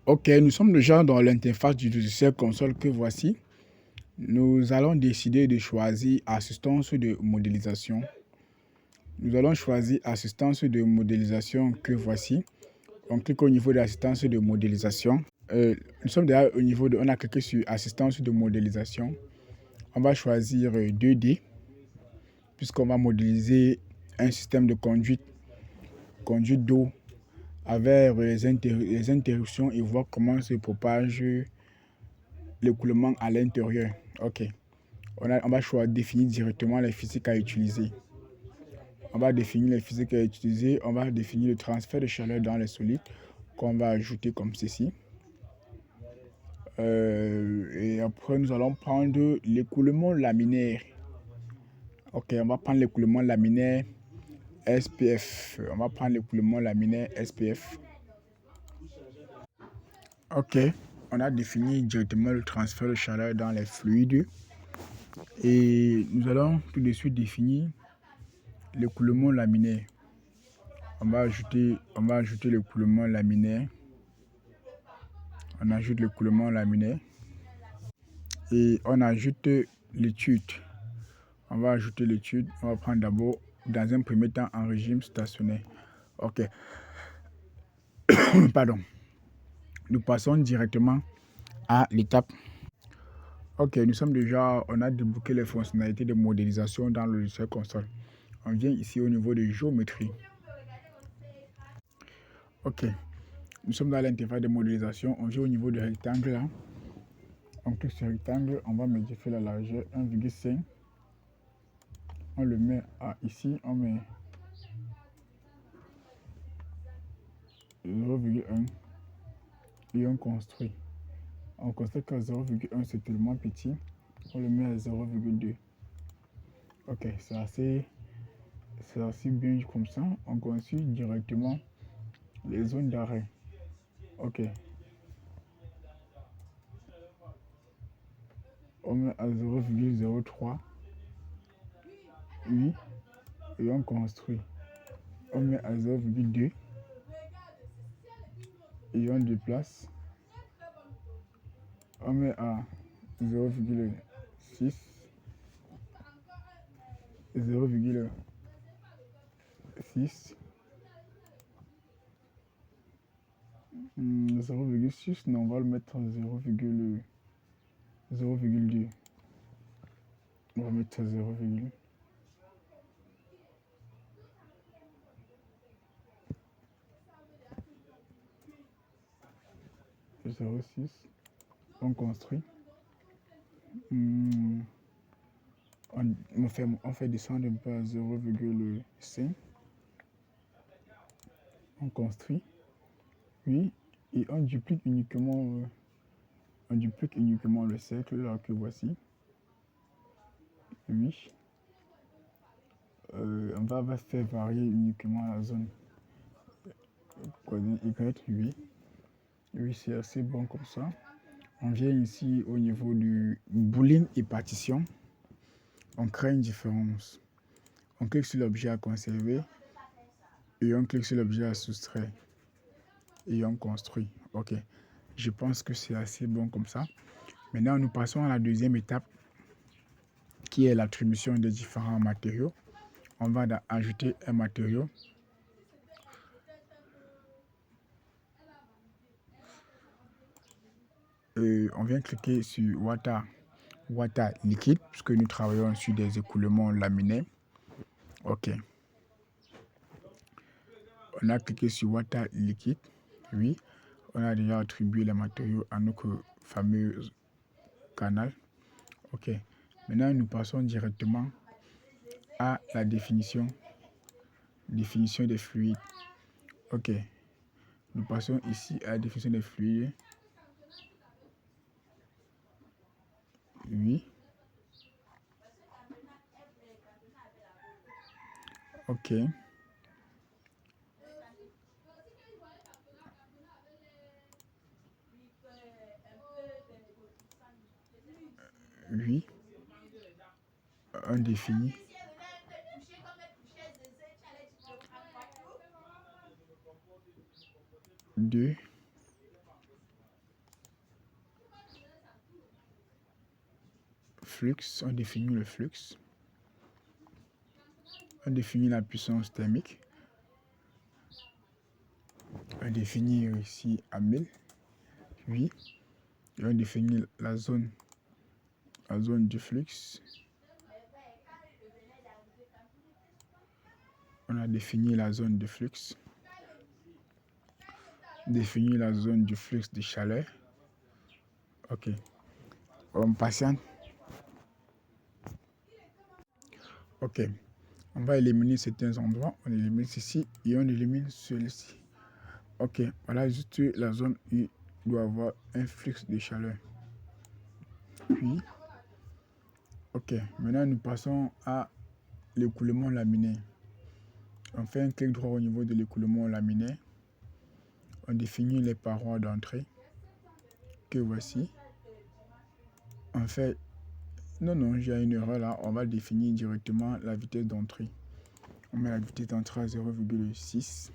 Ok, nous sommes déjà dans l'interface du logiciel console que voici. Nous allons décider de choisir assistance de modélisation. Nous allons choisir assistance de modélisation que voici. On clique au niveau de l'assistance de modélisation. Nous sommes déjà au niveau de, on a cliqué sur assistance de modélisation. On va choisir 2D puisqu'on va modéliser un système de conduite d'eau avec les interruptions et voir comment se propage l'écoulement à l'intérieur. Ok. On va choisir définir directement les physiques à utiliser. On va définir les physiques à utiliser. On va définir le transfert de chaleur dans les solides qu'on va ajouter comme ceci. Et après, nous allons prendre l'écoulement laminaire. Ok, on va prendre l'écoulement laminaire SPF. On va prendre l'écoulement laminaire SPF. Ok, on a défini directement le transfert de chaleur dans les fluides. Et nous allons tout de suite définir l'écoulement laminaire. On va ajouter l'écoulement laminaire. On ajoute l'écoulement laminaire. Et on ajoute l'étude. On va ajouter l'étude. On va prendre d'abord, dans un premier temps, en régime stationnaire. Ok. Pardon. Nous passons directement à l'étape. Ok, on a débloqué les fonctionnalités de modélisation dans le logiciel console. On vient ici au niveau de géométrie. Ok, nous sommes dans l'interface de modélisation. On vient au niveau du rectangle là. On clique sur rectangle, on va modifier la largeur 1,5. On le met à ici, on met 0,1 et on construit. On constate que 0,1 c'est tellement petit, on le met à 0,2. Ok, c'est assez bien comme ça. On construit directement les zones d'arrêt. Ok. On met à 0,03. Oui. Et on construit. On met à 0,2. Et on déplace. On met à 0,6. 0,6. 0,6, non, on va le mettre à 0,2. On va mettre à 0,0. 0,6. On construit. On fait descendre un peu à 0,5. On construit. Oui. Et on duplique uniquement le cercle là que voici. Oui. On va faire varier uniquement la zone. Y, oui. Oui, c'est assez bon comme ça. On vient ici au niveau du boolean et partition. On crée une différence. On clique sur l'objet à conserver et on clique sur l'objet à soustraire. Et on construit. Ok. Je pense que c'est assez bon comme ça. Maintenant, nous passons à la deuxième étape qui est l'attribution des différents matériaux. On va ajouter un matériau. On vient cliquer sur Water liquide puisque nous travaillons sur des écoulements laminaires. Ok. On a cliqué sur Water liquide. Oui. On a déjà attribué les matériaux à notre fameux canal. Ok. Maintenant, nous passons directement à la définition des fluides. Ok. Nous passons ici à la définition des fluides. Oui. Ok. Oui. On définit. Deux. flux, on définit le flux. On définit la puissance thermique. On définit ici à 1000. Oui. Et on définit la zone du flux. On a défini la zone de flux. Définir la zone du flux de chaleur. Ok. On patiente. Ok. On va éliminer certains endroits. On élimine ceci et on élimine celui-ci. Ok. Voilà juste la zone où il doit avoir un flux de chaleur. Puis, ok. Maintenant, nous passons à l'écoulement laminaire. On fait un clic droit au niveau de l'écoulement laminaire. On définit les parois d'entrée que voici. En fait, non, j'ai une erreur là. On va définir directement la vitesse d'entrée. On met la vitesse d'entrée à 0,6.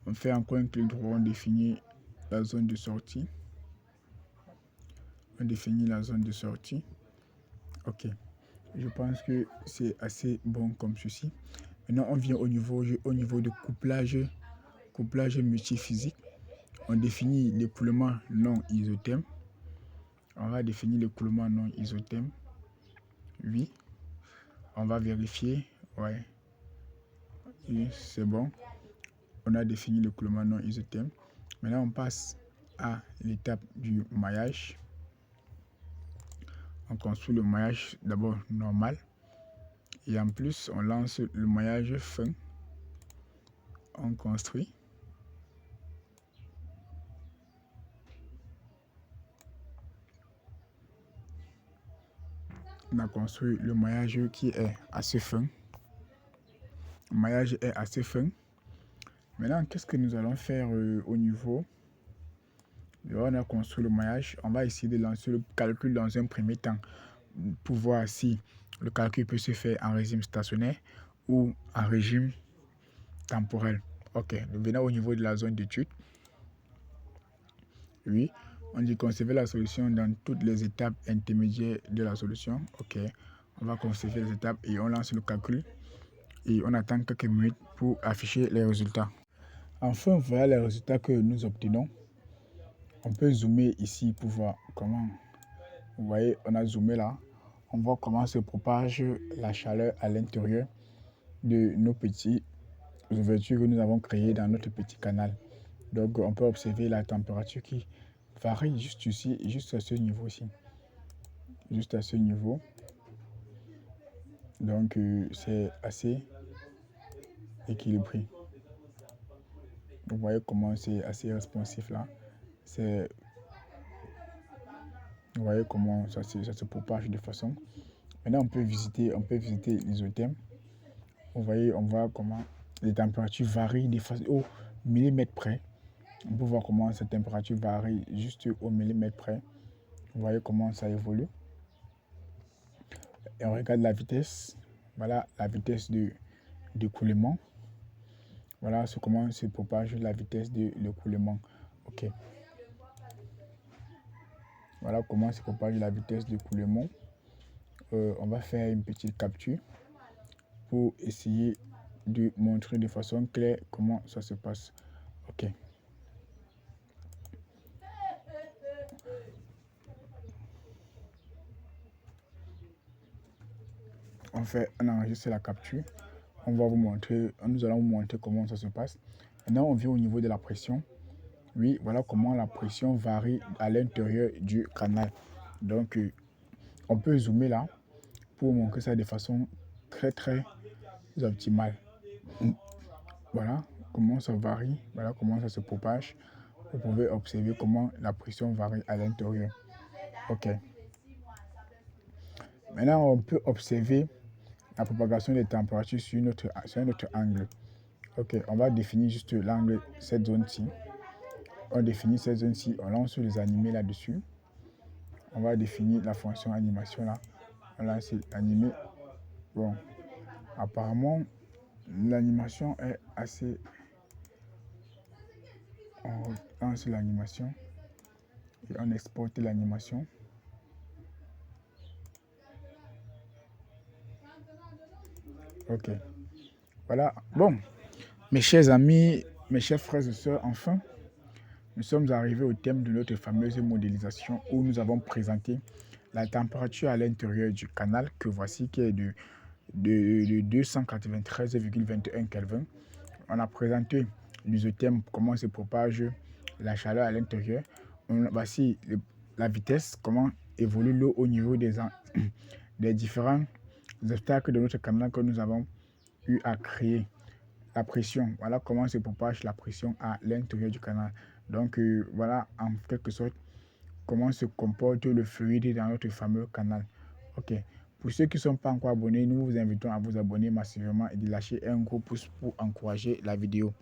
On fait encore un clic droit, on définit la zone de sortie. On définit la zone de sortie. Ok. Je pense que c'est assez bon comme ceci. Maintenant, on vient au niveau de couplage multiphysique. On définit l'écoulement non isotherme. On va définir l'écoulement non isotherme. Oui. On va vérifier. Ouais. Oui, c'est bon. On a défini l'écoulement non isotherme. Maintenant, on passe à l'étape du maillage. On construit le maillage d'abord normal. Et en plus, on lance le maillage fin. On construit. On a construit le maillage qui est assez fin. Le maillage est assez fin. Maintenant, qu'est-ce que nous allons faire au niveau? On a construit le maillage. On va essayer de lancer le calcul dans un premier temps pour voir si le calcul peut se faire en régime stationnaire ou en régime temporel. Ok, nous venons au niveau de la zone d'étude. Oui, on dit conserver la solution dans toutes les étapes intermédiaires de la solution. Ok, on va conserver les étapes et on lance le calcul. Et on attend quelques minutes pour afficher les résultats. Enfin, voilà les résultats que nous obtenons. On peut zoomer ici pour voir comment. Vous voyez, on a zoomé là. On voit comment se propage la chaleur à l'intérieur de nos petites ouvertures que nous avons créées dans notre petit canal. Donc, on peut observer la température qui varie juste ici, juste à ce niveau-ci. Juste à ce niveau. Donc, c'est assez équilibré. Vous voyez comment c'est assez responsif là. Vous voyez comment ça se propage de façon. Maintenant, on peut visiter l'isotherme. Vous voyez, on voit comment les températures varient de façon au millimètre près. On peut voir comment cette température varie juste au millimètre près. Vous voyez comment ça évolue. Et on regarde la vitesse. Voilà la vitesse d'écoulement. Voilà comment se propage la vitesse de l'écoulement. Ok. Voilà comment se propage la vitesse d'écoulement. On va faire une petite capture pour essayer de montrer de façon claire comment ça se passe. Ok. On enregistre la capture. Nous allons vous montrer comment ça se passe. Maintenant, on vient au niveau de la pression. Oui, voilà comment la pression varie à l'intérieur du canal. Donc, on peut zoomer là pour montrer ça de façon très optimale. Voilà comment ça varie, voilà comment ça se propage. Vous pouvez observer comment la pression varie à l'intérieur. Ok. Maintenant, on peut observer la propagation des températures sur un autre angle. Ok, on va définir juste l'angle, cette zone-ci. On définit cette zone-ci, on lance les animés là-dessus. On va définir la fonction animation là. On lance animé. Bon, apparemment, l'animation est assez. On lance l'animation et on exporte l'animation. Ok. Voilà. Bon, mes chers amis, mes chers frères et sœurs, enfin, nous sommes arrivés au thème de notre fameuse modélisation où nous avons présenté la température à l'intérieur du canal que voici qui est de 293,21 Kelvin. On a présenté l'isotherme, comment se propage la chaleur à l'intérieur. Voici la vitesse, comment évolue l'eau au niveau des différents obstacles de notre canal que nous avons eu à créer. La pression, voilà comment se propage la pression à l'intérieur du canal. Donc voilà en quelque sorte comment se comporte le fluide dans notre fameux canal. Ok. Pour ceux qui ne sont pas encore abonnés, nous vous invitons à vous abonner massivement et de lâcher un gros pouce pour encourager la vidéo.